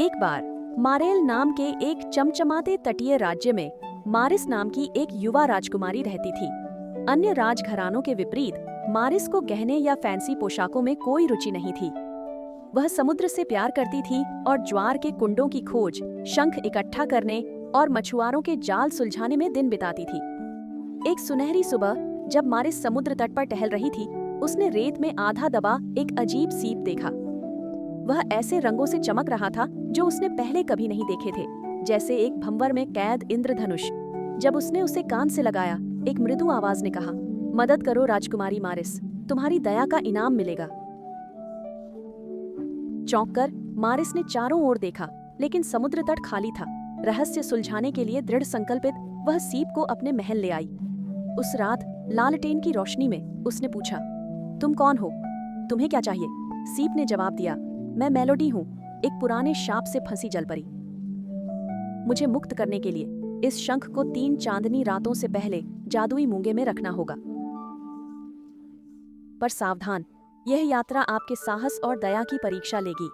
एक बार मारेल नाम के एक चमचमाते तटीय राज्य में मारिस नाम की एक युवा राजकुमारी रहती थी। अन्य राजघरानों के विपरीत मारिस को गहने या फैंसी पोशाकों में कोई रुचि नहीं थी। वह समुद्र से प्यार करती थी और ज्वार के कुंडों की खोज, शंख इकट्ठा करने और मछुआरों के जाल सुलझाने में दिन बिताती थी। एक सुनहरी सुबह जब मारिस समुद्र तट पर टहल रही थी, उसने रेत में आधा दबा एक अजीब सीप देखा। वह ऐसे रंगों से चमक रहा था जो उसने पहले कभी नहीं देखे थे, जैसे एक भंवर में कैद इंद्रधनुष। जब उसने उसे कान से लगाया, एक मृदु आवाज ने कहा, मदद करो राजकुमारी मारिस, तुम्हारी दया का इनाम मिलेगा। चौंककर मारिस ने चारों ओर देखा, लेकिन समुद्र तट खाली था। रहस्य सुलझाने के लिए दृढ़ संकल्पित वह सीप को अपने महल ले आई। उस रात लालटेन की रोशनी में उसने पूछा, तुम कौन हो? तुम्हें क्या चाहिए? सीप ने जवाब दिया, मैं मेलोडी हूँ, एक पुराने शाप से फंसी जलपरी। मुझे मुक्त करने के लिए इस शंख को 3 चांदनी रातों से पहले जादुई मूंगे में रखना होगा। पर सावधान, यह यात्रा आपके साहस और दया की परीक्षा लेगी।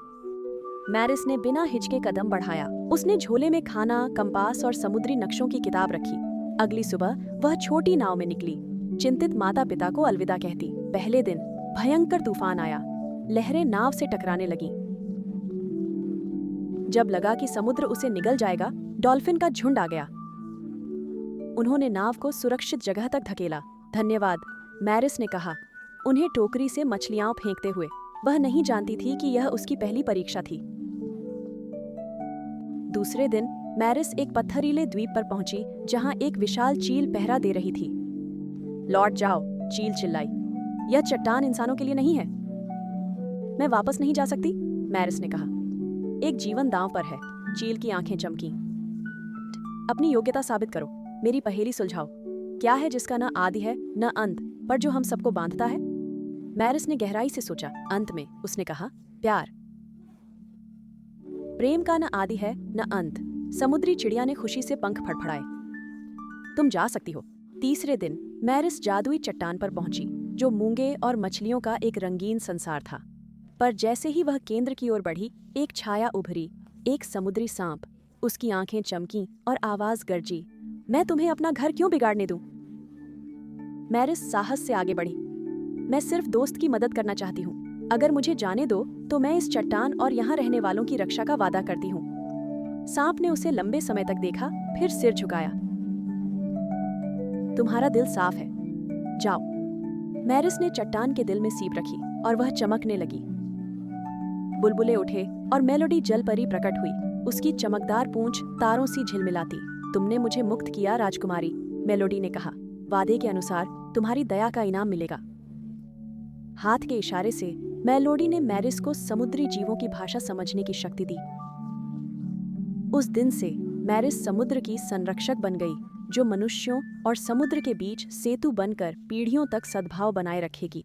मैरिस ने बिना हिचके कदम बढ़ाया। उसने झोले में खाना, कंपास और समुद्री नक्शों की किताब रखी। अगली सुबह वह छोटी नाव में निकली, चिंतित माता पिता को अलविदा कहती। पहले दिन भयंकर तूफान आया, लहरें नाव से टकराने लगीं। जब लगा कि समुद्र उसे निगल जाएगा, डॉल्फिन का झुंड आ गया। उन्होंने नाव को सुरक्षित जगह तक धकेला। धन्यवाद, मैरिस ने कहा, उन्हें टोकरी से मछलियां फेंकते हुए। वह नहीं जानती थी कि यह उसकी पहली परीक्षा थी। दूसरे दिन मैरिस एक पत्थरीले द्वीप पर पहुंची, जहां एक विशाल चील पहरा दे रही थी। लौट जाओ, चील चिल्लाई, यह चट्टान इंसानों के लिए नहीं है। मैं वापस नहीं जा सकती, मैरिस ने कहा। एक जीवन दांव पर है। चील की आंखें चमकीं। अपनी योग्यता साबित करो, मेरी पहेली सुलझाओ। क्या है जिसका न आदि है न अंत, पर जो हम सबको बांधता है? मैरिस ने गहराई से सोचा। अंत में उसने कहा, प्यार। प्रेम का न आदि है न अंत। समुद्री चिड़िया ने खुशी से पंख फड़फड़ाए। तुम जा सकती हो। तीसरे दिन मैरिस जादुई चट्टान पर पहुंची, जो मूंगे और मछलियों का एक रंगीन संसार था। पर जैसे ही वह केंद्र की ओर बढ़ी, एक छाया उभरी, एक समुद्री सांप। उसकी आंखें चमकीं और आवाज गरजी, मैं तुम्हें अपना घर क्यों बिगाड़ने दूं? मैरिस साहस से आगे बढ़ी। मैं सिर्फ दोस्त की मदद करना चाहती हूँ। अगर मुझे जाने दो तो मैं इस चट्टान और यहाँ रहने वालों की रक्षा का वादा करती हूँ। सांप ने उसे लंबे समय तक देखा, फिर सिर झुकाया। तुम्हारा दिल साफ है, जाओ। मैरिस ने चट्टान के दिल में सीप रखी और वह चमकने लगी। बुलबुले उठे और मेलोडी जल परी प्रकट हुई। उसकी चमकदार पूंछ तारों सी झिलमिलाती। तुमने मुझे मुक्त किया राजकुमारी, मेलोडी ने कहा। वादे के अनुसार तुम्हारी दया का इनाम मिलेगा। हाथ के इशारे से मेलोडी ने मैरिस को समुद्री जीवों की भाषा समझने की शक्ति दी। उस दिन से मैरिस समुद्र की संरक्षक बन गई, जो मनुष्यों और समुद्र के बीच सेतु बनकर पीढ़ियों तक सद्भाव बनाए रखेगी।